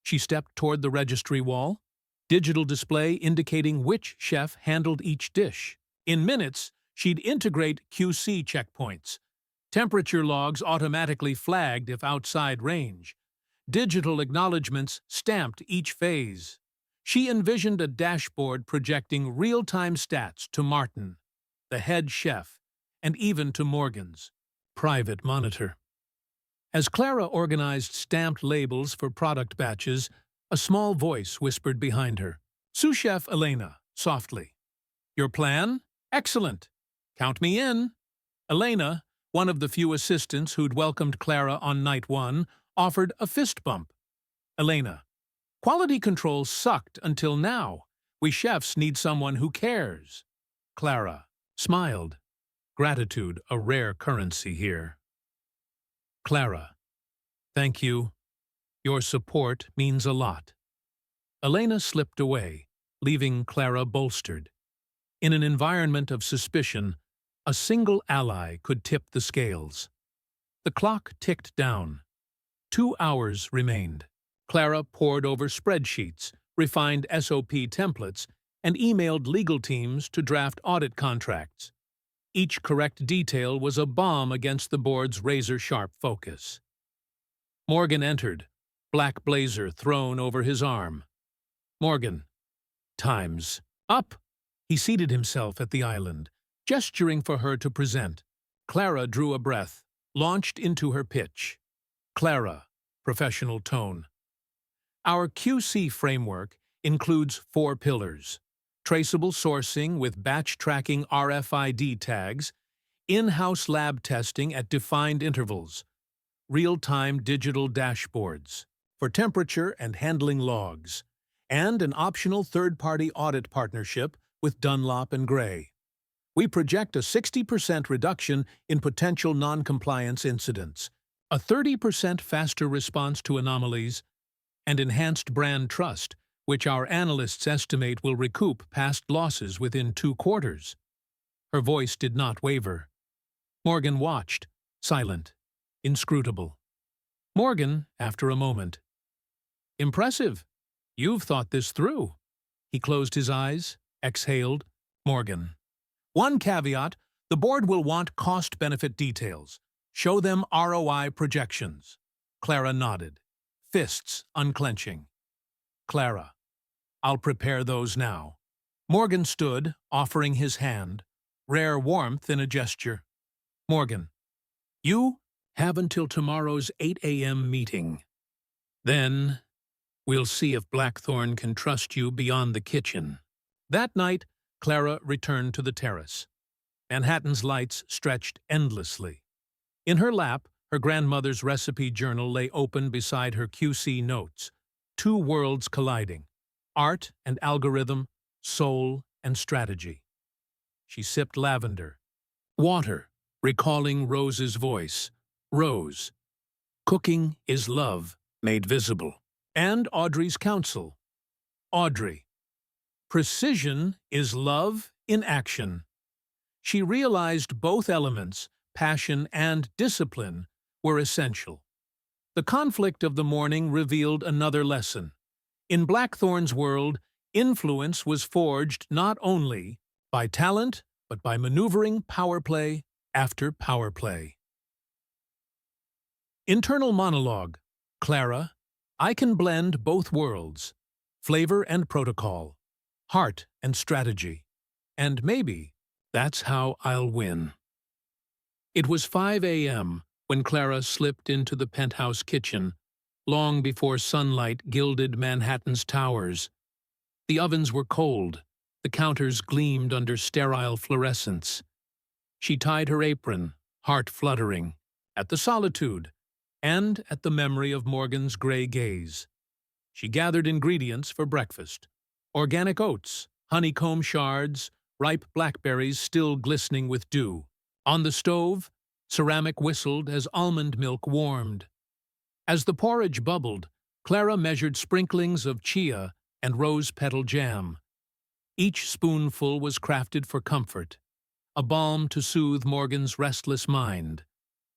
She stepped toward the registry wall, digital display indicating which chef handled each dish. In minutes, she'd integrate QC checkpoints. Temperature logs automatically flagged if outside range. Digital acknowledgements stamped each phase. She envisioned a dashboard projecting real-time stats to Martin, the head chef, and even to Morgan's private monitor. As Clara organized stamped labels for product batches, a small voice whispered behind her. Sous chef Elena, softly. Your plan? Excellent. Count me in. Elena, one of the few assistants who'd welcomed Clara on night one, offered a fist bump. Elena, quality control sucked until now. We chefs need someone who cares. Clara smiled. Gratitude, a rare currency here. Clara, thank you. Your support means a lot. Elena slipped away, leaving Clara bolstered. In an environment of suspicion, a single ally could tip the scales. The clock ticked down. 2 hours remained. Clara pored over spreadsheets, refined SOP templates, and emailed legal teams to draft audit contracts. Each correct detail was a bomb against the board's razor-sharp focus. Morgan entered, black blazer thrown over his arm. Morgan. Time's up. He seated himself at the island, gesturing for her to present. Clara drew a breath, launched into her pitch. Clara, professional tone. Our QC framework includes 4 pillars: traceable sourcing with batch tracking RFID tags, in-house lab testing at defined intervals, real-time digital dashboards for temperature and handling logs, and an optional third-party audit partnership with Dunlop and Gray. We project a 60% reduction in potential non-compliance incidents, a 30% faster response to anomalies, and enhanced brand trust, which our analysts estimate will recoup past losses within 2 quarters. Her voice did not waver. Morgan watched, silent, inscrutable. Morgan, after a moment. "Impressive. You've thought this through." He closed his eyes, exhaled. Morgan. "One caveat, the board will want cost-benefit details. Show them ROI projections." Clara nodded, fists unclenching. "Clara, I'll prepare those now." Morgan stood, offering his hand, rare warmth in a gesture. "Morgan, you have until tomorrow's 8 a.m. meeting. Then we'll see if Blackthorne can trust you beyond the kitchen." That night, Clara returned to the terrace. Manhattan's lights stretched endlessly. In her lap, her grandmother's recipe journal lay open beside her QC notes, two worlds colliding, art and algorithm, soul and strategy. She sipped lavender. Water, recalling Rose's voice. Rose. Cooking is love, made visible. And Audrey's counsel. Audrey. Precision is love in action. She realized both elements, passion and discipline, were essential. The conflict of the morning revealed another lesson. In Blackthorne's world, influence was forged not only by talent, but by maneuvering power play after power play. Internal monologue. Clara, I can blend both worlds, flavor and protocol, heart and strategy, and maybe that's how I'll win. It was 5 a.m. when Clara slipped into the penthouse kitchen, long before sunlight gilded Manhattan's towers. The ovens were cold, the counters gleamed under sterile fluorescence. She tied her apron, heart fluttering, at the solitude, and at the memory of Morgan's gray gaze. She gathered ingredients for breakfast. Organic oats, honeycomb shards, ripe blackberries still glistening with dew. On the stove, ceramic whistled as almond milk warmed. As the porridge bubbled, Clara measured sprinklings of chia and rose-petal jam. Each spoonful was crafted for comfort, a balm to soothe Morgan's restless mind,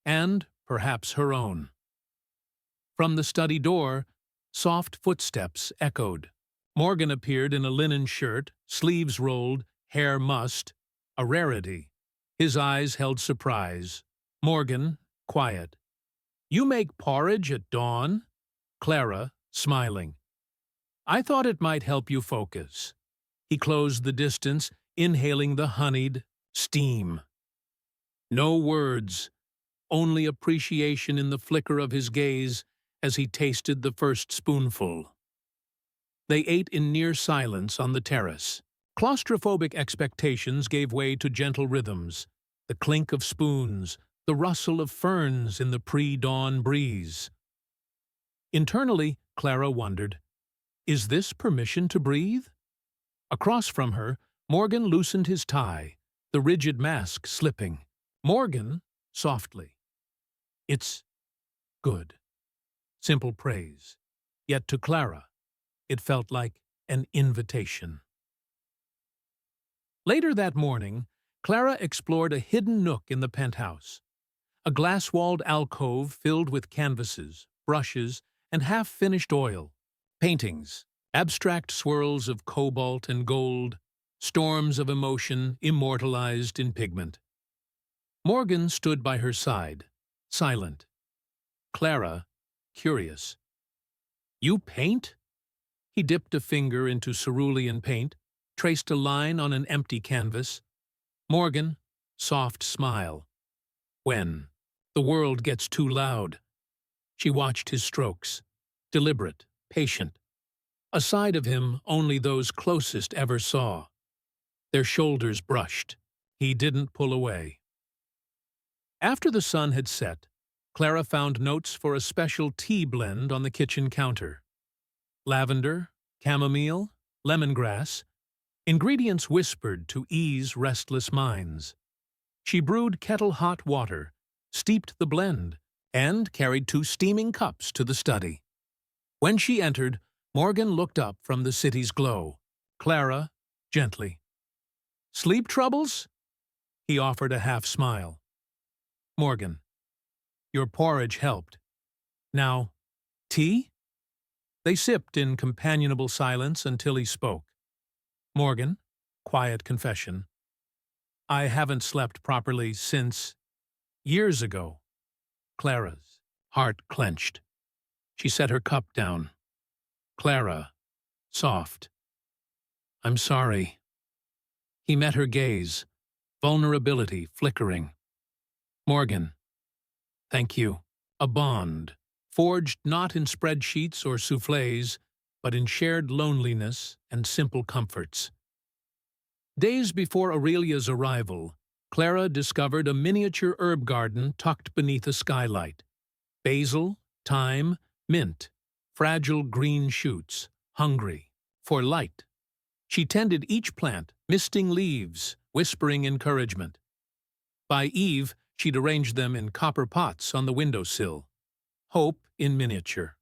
and perhaps her own. From the study door, soft footsteps echoed. Morgan appeared in a linen shirt, sleeves rolled, hair mussed, a rarity. His eyes held surprise. Morgan, quiet. "You make porridge at dawn?" Clara, smiling. "I thought it might help you focus." He closed the distance, inhaling the honeyed steam. No words, only appreciation in the flicker of his gaze as he tasted the first spoonful. They ate in near silence on the terrace. Claustrophobic expectations gave way to gentle rhythms, the clink of spoons, the rustle of ferns in the pre-dawn breeze. Internally, Clara wondered, is this permission to breathe? Across from her, Morgan loosened his tie, the rigid mask slipping. Morgan, softly. "It's good." Simple praise. Yet to Clara, it felt like an invitation. Later that morning, Clara explored a hidden nook in the penthouse. A glass-walled alcove filled with canvases, brushes, and half-finished oil. Paintings, abstract swirls of cobalt and gold, storms of emotion immortalized in pigment. Morgan stood by her side, silent. Clara, curious. "You paint?" He dipped a finger into cerulean paint, traced a line on an empty canvas. Morgan, soft smile. "When the world gets too loud." She watched his strokes, deliberate, patient. A side of him only those closest ever saw. Their shoulders brushed. He didn't pull away. After the sun had set, Clara found notes for a special tea blend on the kitchen counter. Lavender, chamomile, lemongrass, ingredients whispered to ease restless minds. She brewed kettle-hot water, steeped the blend, and carried 2 steaming cups to the study. When she entered, Morgan looked up from the city's glow. Clara, gently. "Sleep troubles?" He offered a half-smile. Morgan, your porridge helped. Now, tea? They sipped in companionable silence until he spoke. Morgan, quiet confession. I haven't slept properly since years ago. Clara's heart clenched. She set her cup down. Clara, soft. I'm sorry. He met her gaze, vulnerability flickering. Morgan, thank you. A bond, forged not in spreadsheets or soufflés, but in shared loneliness and simple comforts. Days before Aurelia's arrival, Clara discovered a miniature herb garden tucked beneath a skylight. Basil, thyme, mint, fragile green shoots, hungry for light. She tended each plant, misting leaves, whispering encouragement. By eve, she'd arranged them in copper pots on the windowsill. Hope in miniature.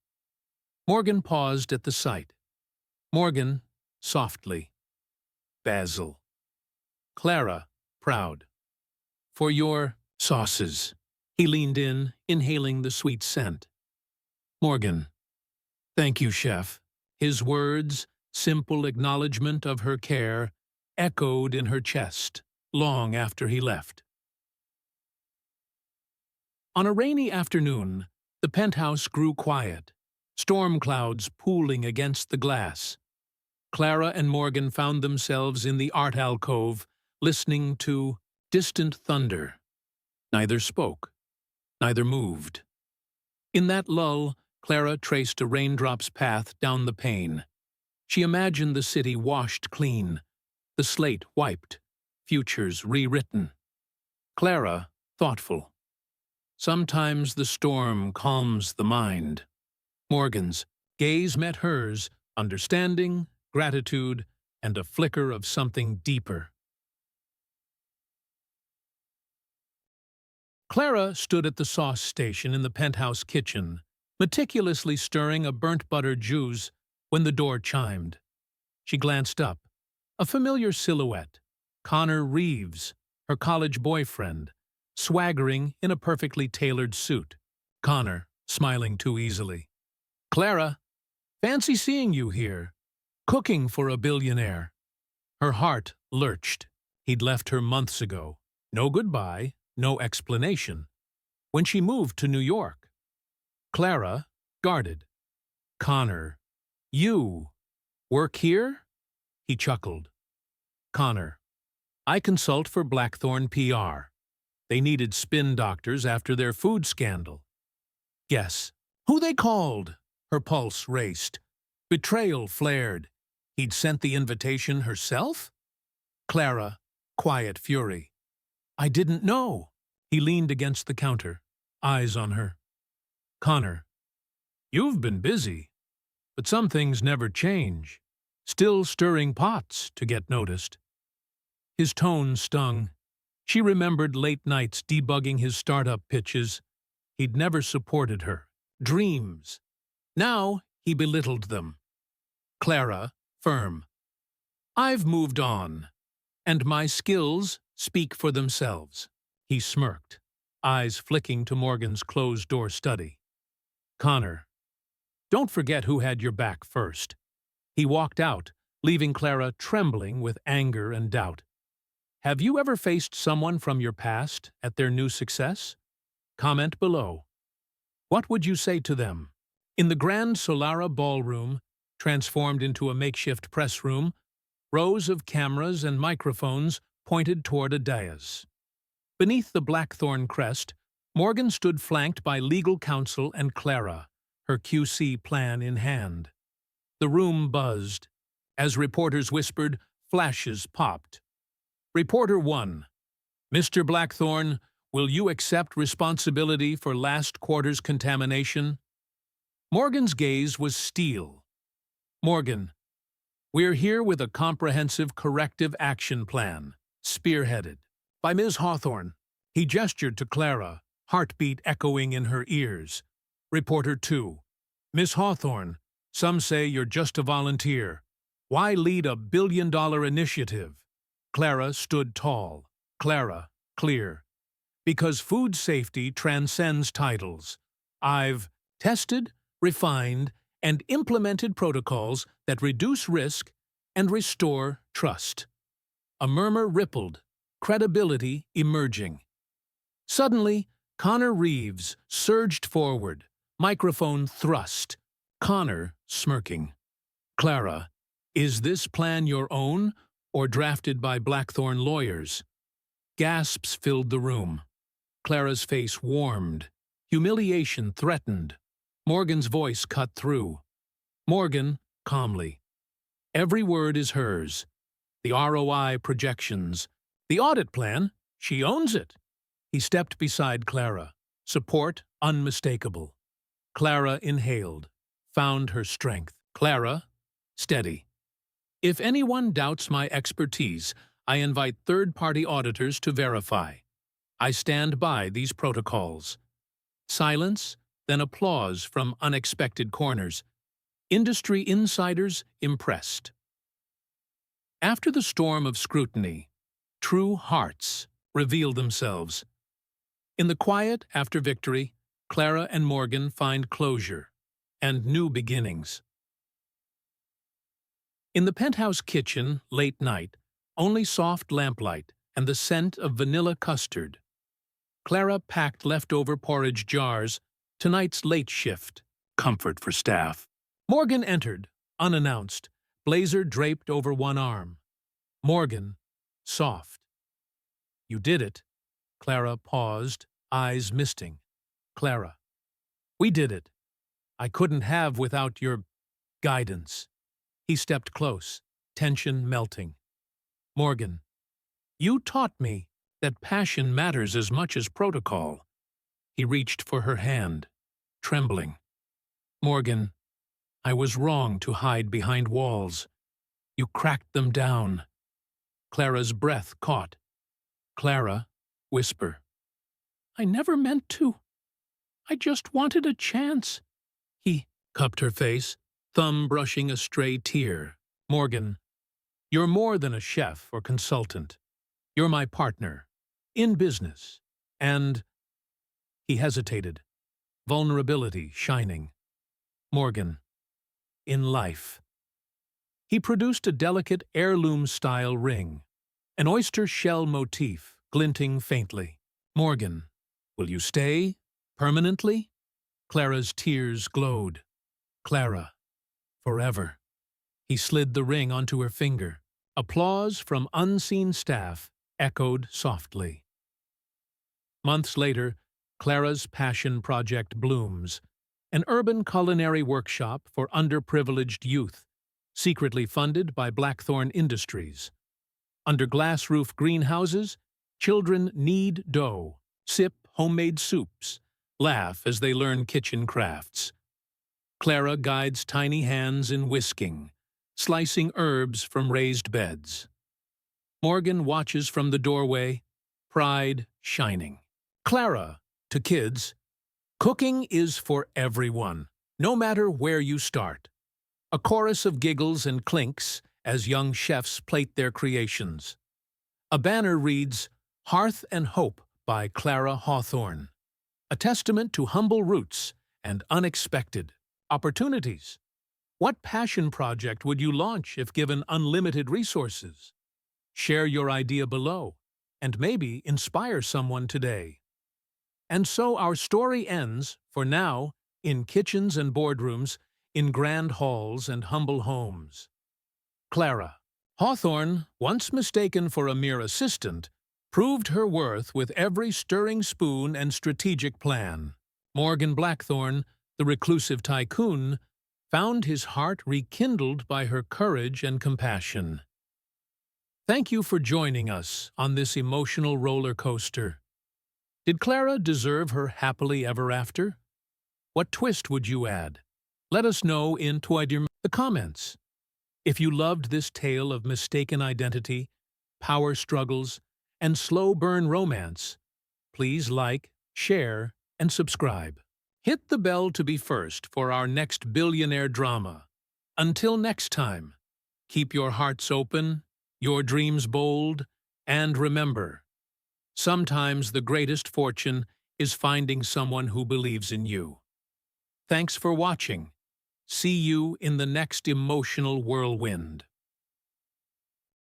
Morgan paused at the sight. Morgan, softly. Basil. Clara, proud. For your sauces. He leaned in, inhaling the sweet scent. Morgan. Thank you, chef. His words, simple acknowledgement of her care, echoed in her chest long after he left. On a rainy afternoon, the penthouse grew quiet, storm clouds pooling against the glass. Clara and Morgan found themselves in the art alcove, listening to distant thunder. Neither spoke, neither moved. In that lull, Clara traced a raindrop's path down the pane. She imagined the city washed clean, the slate wiped, futures rewritten. Clara, thoughtful. Sometimes the storm calms the mind. Morgan's gaze met hers, understanding, gratitude, and a flicker of something deeper. Clara stood at the sauce station in the penthouse kitchen, meticulously stirring a burnt butter juice when the door chimed. She glanced up. A familiar silhouette, Connor Reeves, her college boyfriend, swaggering in a perfectly tailored suit. Connor, smiling too easily. Clara, fancy seeing you here. Cooking for a billionaire. Her heart lurched. He'd left her months ago. No goodbye, no explanation. When she moved to New York. Clara, guarded. Connor, you work here? He chuckled. Connor, I consult for Blackthorne PR. They needed spin doctors after their food scandal. Guess who they called? Her pulse raced. Betrayal flared. He'd sent the invitation herself? Clara, quiet fury. I didn't know. He leaned against the counter, eyes on her. Connor, you've been busy, but some things never change. Still stirring pots to get noticed. His tone stung. She remembered late nights debugging his startup pitches. He'd never supported her. Dreams. Now he belittled them. Clara, firm. I've moved on, and my skills speak for themselves. He smirked, eyes flicking to Morgan's closed-door study. Connor, don't forget who had your back first. He walked out, leaving Clara trembling with anger and doubt. Have you ever faced someone from your past at their new success? Comment below. What would you say to them? In the Grand Solara ballroom, transformed into a makeshift press room, rows of cameras and microphones pointed toward a dais. Beneath the Blackthorne crest, Morgan stood flanked by legal counsel and Clara, her QC plan in hand. The room buzzed. As reporters whispered, flashes popped. Reporter 1. Mr. Blackthorne, will you accept responsibility for last quarter's contamination? Morgan's gaze was steel. Morgan, we're here with a comprehensive corrective action plan, spearheaded by Ms. Hawthorne. He gestured to Clara, heartbeat echoing in her ears. Reporter 2. Ms. Hawthorne, some say you're just a volunteer. Why lead a billion-dollar initiative? Clara stood tall. Clara, clear. Because food safety transcends titles. I've tested, refined, and implemented protocols that reduce risk and restore trust. A murmur rippled, credibility emerging. Suddenly, Connor Reeves surged forward, microphone thrust, Connor smirking. Clara, is this plan your own or drafted by Blackthorne lawyers? Gasps filled the room. Clara's face warmed. Humiliation threatened. Morgan's voice cut through. Morgan, calmly. Every word is hers. The ROI projections. The audit plan, she owns it. He stepped beside Clara. Support unmistakable. Clara inhaled, found her strength. Clara, steady. If anyone doubts my expertise, I invite third-party auditors to verify. I stand by these protocols. Silence, then applause from unexpected corners. Industry insiders impressed. After the storm of scrutiny, true hearts revealed themselves. In the quiet after victory, Clara and Morgan find closure and new beginnings. In the penthouse kitchen, late night, only soft lamplight and the scent of vanilla custard. Clara packed leftover porridge jars, tonight's late shift, comfort for staff. Morgan entered, unannounced, blazer draped over one arm. Morgan, soft. You did it. Clara paused, eyes misting. Clara. We did it. I couldn't have without your guidance. He stepped close, tension melting. Morgan. You taught me that passion matters as much as protocol. He reached for her hand, trembling. Morgan, I was wrong to hide behind walls. You cracked them down. Clara's breath caught. Clara, whisper. I never meant to. I just wanted a chance. He cupped her face, thumb brushing a stray tear. Morgan, you're more than a chef or consultant. You're my partner. In business. And... He hesitated, vulnerability shining. Morgan, in life. He produced a delicate heirloom-style ring, an oyster shell motif glinting faintly. Morgan, will you stay? Permanently? Clara's tears glowed. Clara, forever. He slid the ring onto her finger. Applause from unseen staff echoed softly. Months later, Clara's passion project blooms, an urban culinary workshop for underprivileged youth, secretly funded by Blackthorne Industries. Under glass-roof greenhouses, children knead dough, sip homemade soups, laugh as they learn kitchen crafts. Clara guides tiny hands in whisking, slicing herbs from raised beds. Morgan watches from the doorway, pride shining. Clara, to kids, cooking is for everyone, no matter where you start. A chorus of giggles and clinks as young chefs plate their creations. A banner reads, Hearth and Hope by Clara Hawthorne, a testament to humble roots and unexpected opportunities. What passion project would you launch if given unlimited resources? Share your idea below, and maybe inspire someone today. And so our story ends, for now, in kitchens and boardrooms, in grand halls and humble homes. Clara Hawthorne, once mistaken for a mere assistant, proved her worth with every stirring spoon and strategic plan. Morgan Blackthorne, the reclusive tycoon, found his heart rekindled by her courage and compassion. Thank you for joining us on this emotional roller coaster. Did Clara deserve her happily ever after? What twist would you add? Let us know in the comments. If you loved this tale of mistaken identity, power struggles, and slow burn romance, please like, share, and subscribe. Hit the bell to be first for our next billionaire drama. Until next time, keep your hearts open, your dreams bold, and remember, Sometimes the greatest fortune is finding someone who believes in you. Thanks for watching. See you in the next emotional whirlwind.